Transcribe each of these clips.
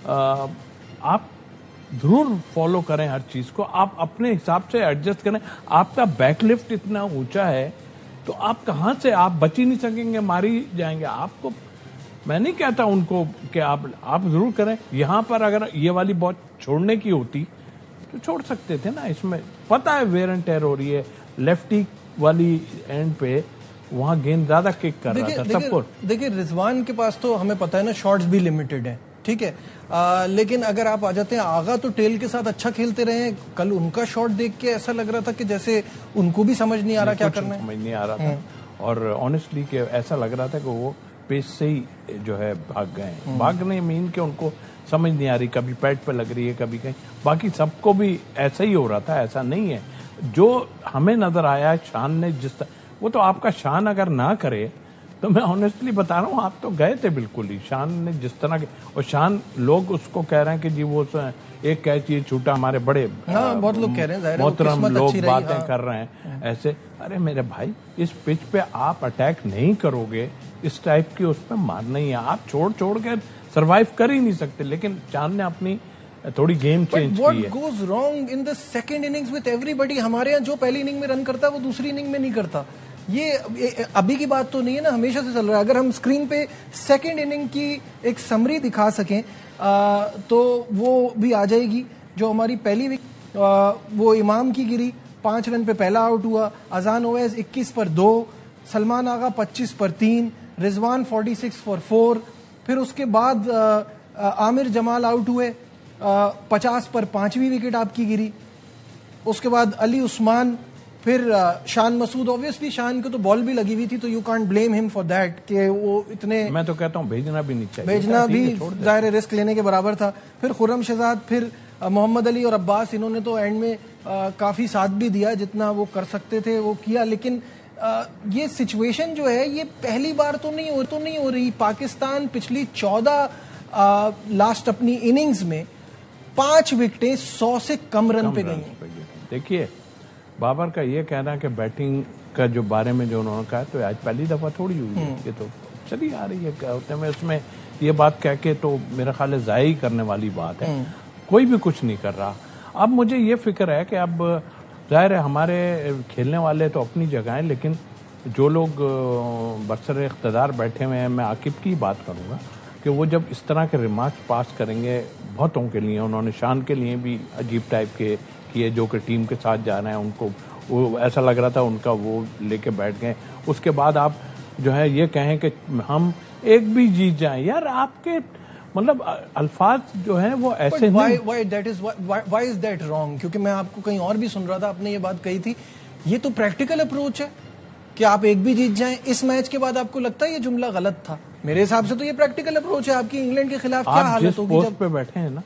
आप जरूर फॉलो करें हर चीज को, आप अपने हिसाब से एडजस्ट करें। आपका बैकलिफ्ट इतना ऊंचा है तो आप कहां से, आप बच ही नहीं सकेंगे, मारी जाएंगे आपको। मैं नहीं कहता उनको कि आप जरूर करें। यहां पर अगर ये वाली बॉल छोड़ने की होती तो छोड़ सकते थे ना, इसमें पता है वेयर एंड टेयर हो रही है। लेफ्टी वाली एंड पे वहां गेंद ज्यादा किक कर रहा था सबको। देखिए रिजवान के पास तो हमें पता है ना, शॉट्स भी लिमिटेड हैं, ठीक है, लेकिन अगर आप आ जाते हैं आगा तो टेल के साथ अच्छा खेलते रहे हैं। कल उनका शॉट देख के ऐसा लग रहा था कि जैसे उनको भी समझ नहीं आ रहा क्या करना है, समझ नहीं आ रहा था। और ऑनेस्टली कि ऐसा लग रहा था कि वो पेस से ही जो है भाग गए। भागने मीन के उनको समझ नहीं आ रही, कभी पैड पे लग रही है कभी कहीं। बाकी सबको भी ऐसा ही हो रहा था, ऐसा नहीं है। जो हमें नजर आया शान ने वो तो आपका शान अगर ना करे तो मैं ऑनेस्टली बता रहा हूँ आप तो गए थे बिल्कुल ही। शान ने जिस तरह के, और शान लोग उसको कह रहे हैं कि जी वो एक कैच ये छूटा, हमारे बड़े बहुत लोग कह रहे हैं, मोहतरम लोग बातें कर रहे हैं ऐसे। अरे मेरे भाई, इस पिच पे आप अटैक नहीं करोगे, इस टाइप की उस पर मारना ही है। आप छोड़ के सरवाइव कर ही नहीं सकते। लेकिन चांद ने अपनी थोड़ी गेम चेंज की है। What goes wrong in the second innings with everybody? हमारे यहाँ जो पहली इनिंग में रन करता है वो दूसरी इनिंग में नहीं करता। ये अभी की बात तो नहीं है ना, हमेशा से चल रहा है। अगर हम स्क्रीन पे सेकंड इनिंग की एक समरी दिखा सकें तो वो भी आ जाएगी। जो हमारी पहली वो इमाम की गिरी, 5 रन पे पहला आउट हुआ। अजान ओवैस 21 पर 2, सलमान आगा 25 पर 3, रिजवान 46 पर 4। फिर उसके बाद आमिर जमाल आउट हुए, 50 पर 5वीं विकेट आपकी गिरी। उसके बाद अली उस्मान, फिर शान मसूद। ऑब्वियसली शान को तो बॉल भी लगी हुई थी तो you can't blame him for that कि वो इतने, मैं तो कहता हूं भेजना भी नहीं चाहिए, भेजना भी जाहिर रिस्क लेने के बराबर था। फिर खुर्रम शहजाद, फिर मोहम्मद अली और अब्बास, इन्होंने तो एंड में काफी साथ भी दिया, जितना वो कर सकते थे वो किया। लेकिन ये सिचुएशन जो है ये पहली बार तो नहीं हो रही। पाकिस्तान पिछली 14 लास्ट अपनी इनिंग्स में 5 विकेटें 100 से कम रन पे गई हैं। देखिए बाबर का ये कहना कि बैटिंग का जो बारे में जो उन्होंने कहा तो आज पहली दफा थोड़ी हुई है, ये तो चली आ रही है। क्या होते हैं, मैं उसमें ये बात कह के तो मेरा ख्याल है ज़ाया करने वाली बात है। कोई भी कुछ नहीं कर रहा। अब मुझे ये फिक्र है कि अब जाहिर है हमारे खेलने वाले तो अपनी जगह हैं, लेकिन जो लोग बरसर इख्तदार बैठे हुए हैं, मैं आकिब की बात करूँगा कि वो जब इस तरह के रिमार्क्स पास करेंगे, बहुतों के लिए, उन्होंने शान के लिए भी अजीब टाइप के किए, जो कि टीम के साथ जा रहे हैं, उनको वो ऐसा लग रहा था उनका वो लेके बैठ गए। उसके बाद आप जो है ये कहें कि हम एक भी जीत जाएं, यार आपके मतलब अल्फाज जो हैं वो ऐसे नहीं। Why is that wrong? क्योंकि मैं आपको कहीं और भी सुन रहा था, आपने ये बात कही थी, ये तो प्रैक्टिकल अप्रोच है कि आप एक भी जीत जाएं। इस मैच के बाद आपको लगता है ये जुमला गलत था? मेरे हिसाब से तो ये प्रैक्टिकल अप्रोच है। आपकी इंग्लैंड के खिलाफ क्या हालत होगी जब पे बैठे हैं ना,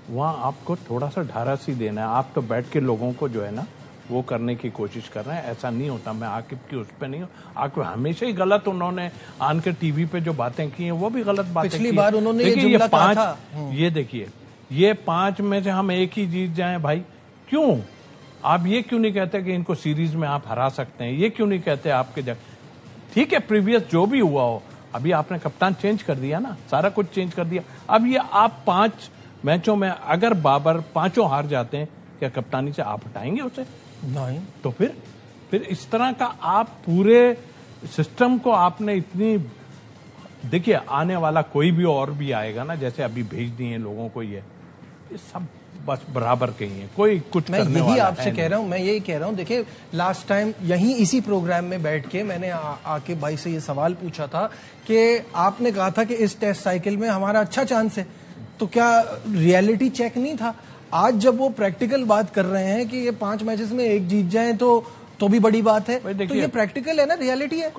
वहाँ आपको थोड़ा सा ढारस ही देना है। आप तो बैठ के लोगों को जो है ना वो करने की कोशिश कर रहे हैं, ऐसा नहीं होता। मैं आकिब की उस पर नहीं हूँ, आकिब हमेशा ही गलत, उन्होंने आन के टीवी पे जो बातें की हैं वो भी गलत बातें पिछली बार उन्होंने ये जुमला कहा था। ये देखिए, ये 5 में से हम एक ही जीत जाएं भाई, क्यों? आप ये क्यों नहीं कहते कि इनको सीरीज में आप हरा सकते हैं? ये क्यों नहीं कहते आपके ठीक है प्रीवियस जो भी हुआ हो, अभी आपने कप्तान चेंज कर दिया ना, सारा कुछ चेंज कर दिया। अब ये आप 5 मैचों में अगर बाबर 5 हार जाते हैं, क्या कप्तानी से आप हटाएंगे उसे? नहीं। तो फिर इस तरह का आप पूरे सिस्टम को आपने इतनी, देखिए आने वाला कोई भी और भी आएगा ना, जैसे अभी भेज दिए लोगों को, ये सब बस बराबर के ही है, कोई कुछ मैं करने यही वाला आपसे कह रहा हूं, मैं यही कह रहा हूं। देखिए लास्ट टाइम यहीं इसी प्रोग्राम में बैठ के मैंने आके भाई से ये सवाल पूछा था कि आपने कहा था कि इस टेस्ट साइकिल में हमारा अच्छा चांस है, तो क्या रियलिटी चेक नहीं था? आज जब वो प्रैक्टिकल बात कर रहे हैं कि ये 5 मैचेस में एक जीत जाएं तो भी बड़ी बात है, तो ये प्रैक्टिकल है ना, रियलिटी है।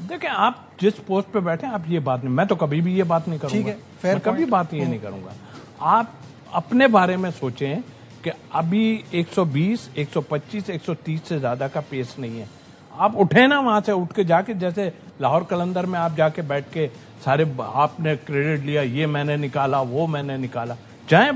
देखिए आप जिस पोस्ट पे बैठे आप ये बात नहीं, मैं तो कभी भी ये बात नहीं करूंगा, ठीक है, फेयर मैं कभी बात ये नहीं करूंगा। आप अपने बारे में सोचें कि अभी 120, 125, 130 से ज्यादा का पेस नहीं है। आप उठे ना वहां से, उठ के जाके जैसे लाहौर कलंदर में आप जाके बैठ के सारे आपने क्रेडिट लिया, ये मैंने निकाला, वो मैंने निकाला, जाएं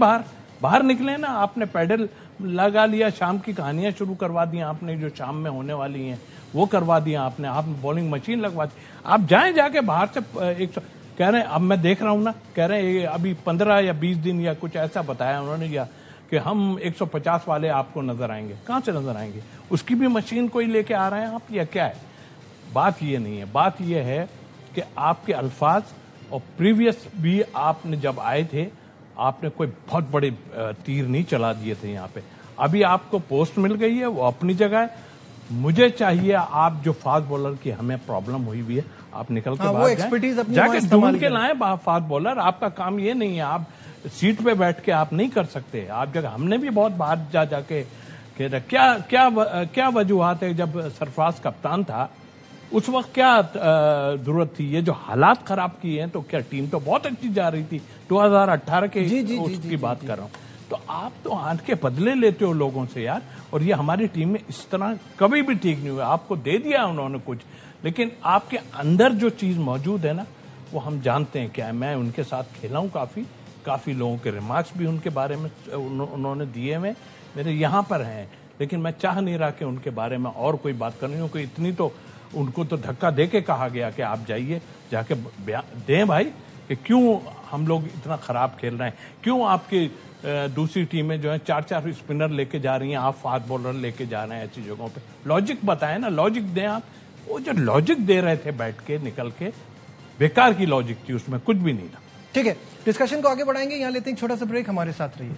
बाहर निकले ना। आपने पैडल लगा लिया, शाम की कहानियां शुरू करवा दी आपने, जो शाम में होने वाली हैं वो करवा दिया आपने, आप बॉलिंग मशीन लगवा दी। आप जाके बाहर से कह रहे हैं, अब मैं देख रहा हूं ना, कह रहे हैं ये अभी 15 या 20 दिन या कुछ ऐसा बताया उन्होंने या कि हम 150 वाले आपको नजर आएंगे। कहां से नजर आएंगे? उसकी भी मशीन कोई लेके आ रहे हैं आप या क्या है? बात ये नहीं है, बात ये है कि आपके अल्फाज और प्रीवियस भी आपने जब आए थे आपने कोई बहुत बड़े तीर नहीं चला दिए थे यहाँ पे। अभी आपको पोस्ट मिल गई है, वो अपनी जगह है। मुझे चाहिए आप जो फास्ट बॉलर की हमें प्रॉब्लम हुई हुई है आप निकल के बाहर जाके ढूंढ के लाएं फास्ट बॉलर। आपका काम ये नहीं है, आप सीट पे बैठ के आप नहीं कर सकते। आप जगह हमने भी बहुत बाहर जाके क्या वजूहत है। जब सरफराज कप्तान था उस वक्त क्या जरूरत थी? ये जो हालात खराब किए हैं तो क्या टीम तो बहुत अच्छी जा रही थी 2018 के उसकी बात कर रहा हूं। तो आप तो आंख के बदले लेते हो लोगों से यार, और ये हमारी टीम में इस तरह कभी भी ठीक नहीं हुआ। आपको दे दिया उन्होंने कुछ, लेकिन आपके अंदर जो चीज मौजूद है ना वो हम जानते हैं क्या है। मैं उनके साथ खेला हूं काफी लोगों के रिमार्क्स भी उनके बारे में उन्होंने दिए हुए मेरे यहाँ पर हैं, लेकिन मैं चाह नहीं रहा कि उनके बारे में और कोई बात करनी हो। कोई इतनी तो उनको तो धक्का दे के कहा गया कि आप जाइए जाके दें भाई कि क्यों हम लोग इतना खराब खेल रहे हैं, क्यों आपकी दूसरी टीमें जो है 4-4 स्पिनर लेके जा रही हैं, आप फास्ट बॉलर लेके जा रहे हैं ऐसी जगहों पे। लॉजिक बताएं ना, लॉजिक दें आप। वो जो लॉजिक दे रहे थे बैठ के निकल के, बेकार की लॉजिक थी, उसमें कुछ भी नहीं था। ठीक है, डिस्कशन को आगे बढ़ाएंगे, यहाँ लेते हैं छोटा सा ब्रेक, हमारे साथ रहिए।